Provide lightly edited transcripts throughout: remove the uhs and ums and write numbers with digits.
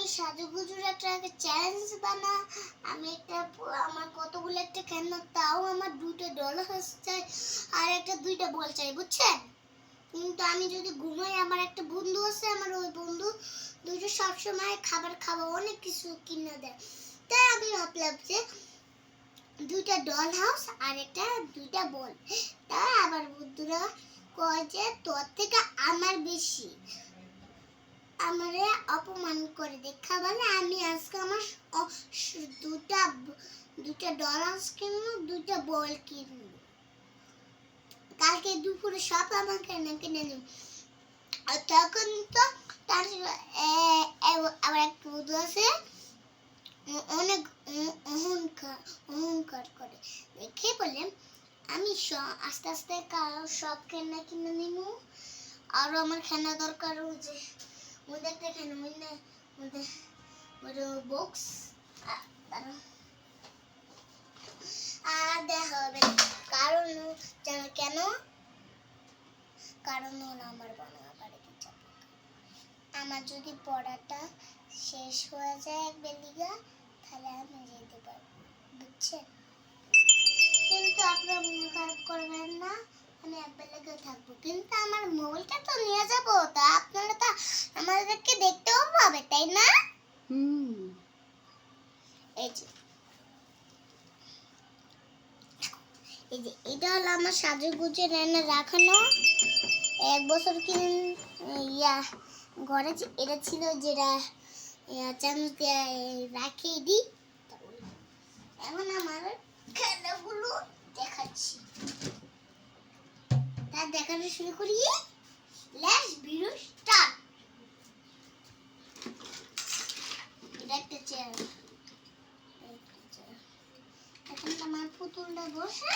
আমি সাজুগুজুর একটা চ্যালেঞ্জ বানা, আমি একটা আমার কতগুলো একটা খেলনা, তাও আমার 2টা ডলার চাই আর একটা 2টা বল চাই, বুঝছেন? কিন্তু আমি যদি ঘুমাই, আমার একটা বন্ধু আছে, আমার ওই বন্ধু দুটো সবসময় খাবার খাওয়া অনেক কিছু কিনে দেয়। তাই আমি ভাবলাম যে 2টা ডল হাউস আর একটা 2টা বল। তাই আমার বন্ধুরা কয় যে তোর থেকে আমার বেশি, আমারে অপমান করে দেখা বলে আমি আজকে আমার 2টা ডলার কিনবো, 2টা বল কিনবো। কালকে দুপুরে সব আমাকে কিনে নেব। আর তখন তো তার আবার একটা বন্ধু আছে, অনেক অহংকার করে, দেখে বলে আমি আস্তে আস্তে সব খেলনা কিনে নিব। আরো আমার খেলনা দরকার, ওই যে ওদের একটা খেলনা ওদের বক্স আর দেখা হবে। কারণ কেন? কারণ আমার বাবা বাড়িতে যাবে। আমার যদি পড়াটা শেষ হয়ে যায় বেলিগা, তাহলে আমি যেতে পারবো, বুঝছেন? কিন্তু আপনারা মনে খারাপ করবেন না, আমি বেলিগা থাকবো, কিন্তু আমার মোবাইলটা তো নিয়ে যাবো। তা আপনারা তো আমাদেরকে দেখতেও পাবে, তাই না? এই যে এটা হলো আমার সাজুগুজে রান্না রাখানো 1 বছর ঘরে এটা ছিল, যেটা চামচ দিয়ে রাখিয়ে দিই। এখন আমার খেলাগুলো দেখাচ্ছি, তার দেখানো শুরু করি। Let's video start. এটা একটা চেয়ার, এখন আমার পুতুলটা বসে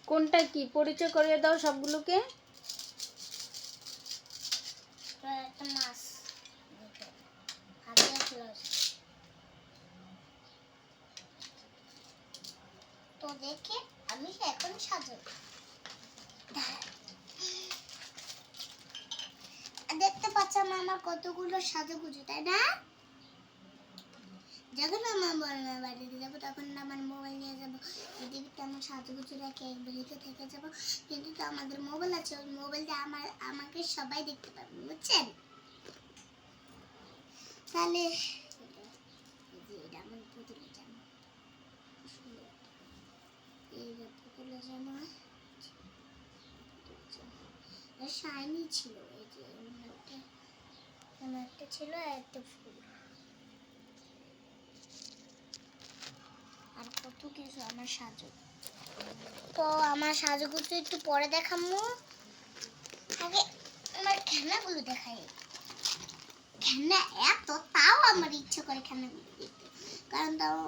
কোনটা কি পরিচয় করিয়ে দাও সবগুলোকে। একটা মাছ হাতে ক্লোজ। তো দেখে আমি এখন সাজাবো। দেখতে পাচ্ছেন আমার কতগুলো সাজুগুজু, তাই না? যখন আমার বড় বাড়িতে যাবো তখন আমার মোবাইল নিয়ে যাবো, এদিকে আমার সাজুগুজু রেখে এক বেলিতে থেকে যাবো। কিন্তু তো আমাদের মোবাইল আছে, ওই মোবাইলটা আমাকে সবাই দেখতে পাবে, বুঝছেন? তাহলে এটা আমার পুতুলের জামা, এই যে পুতুলের জামা শাইনি ছিল, এই যে একটা ছিল একটা ফুল আর কত কিছু আমার সাজু। তো আমার সাজুগুজু একটু পরে দেখাবো, আগে আমার খেলনাগুলো দেখাই। খেলনা এত, তাও আমার ইচ্ছে করে খেলনাগুলো দেখতে, কারণ তাও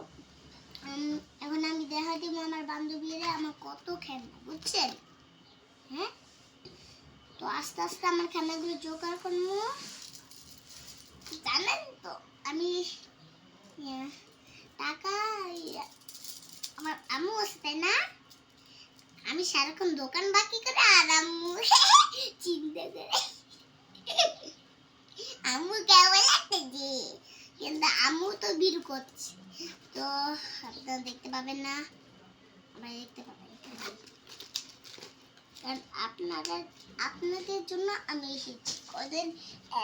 এখন আমি দেখা দিব আমার বান্ধবীরা আমার কত খেলনা, বুঝছেন? হ্যাঁ, তো আস্তে আস্তে আমার খেলনাগুলো জোগাড় করবো। জানেন তো আমি টাকা, আমার আম্মু আছে, তাই না? আমি সারাক্ষণ দোকান বাকি করে আর আম্মু চিন্তা করে আম্মু কেমন লাগতেছে, কিন্তু আম্মু তো বিরু করছে, তো আপনারা দেখতে পাবেন না, আমরা দেখতে পাবেন, কারণ আপনাদের জন্য আমি এসেছি। কদিন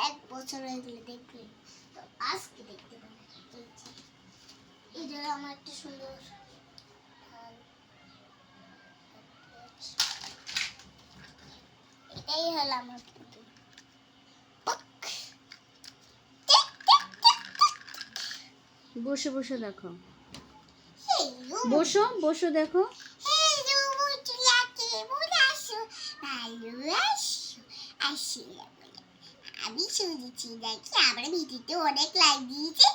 1 বছর হয়ে গেলে দেখবেন, তো আজকে দেখতে পাবেন। এটা আমার একটা সুন্দর, এটাই হলো আমার পুতুল। বসে বসে দেখো, বসো বসো দেখো। আমি শুনেছি নাকি আমার ভিডিওতে অনেক লাইক দিয়েছে।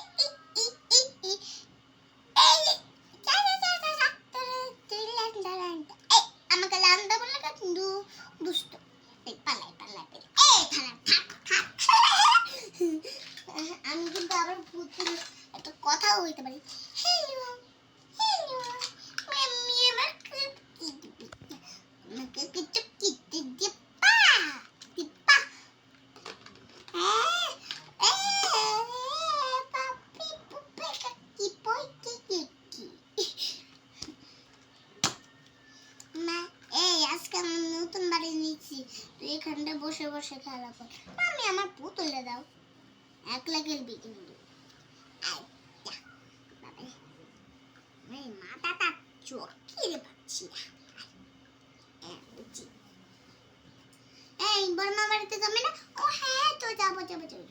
আমাকে লান্দা বলে কিন্তু দুষ্ট, পালাই পালাই আমি কিন্তু আবার পুতুল একটা কথাও বলতে পারি। হ্যালো হ্যালো, আমি আমার খুব কি বসে বসে খেলা কর। আমি আমার পুতুলে দাও, একলা খেলবি কিন্তু। আচ্ছা বাবা, আমি মাথাটা চকিয়ে পাচ্ছি না। বুঝছি। এই বর্মা বাড়িতে যাবে না? ও হ্যাঁ, তো যাবো যাবো যাবো।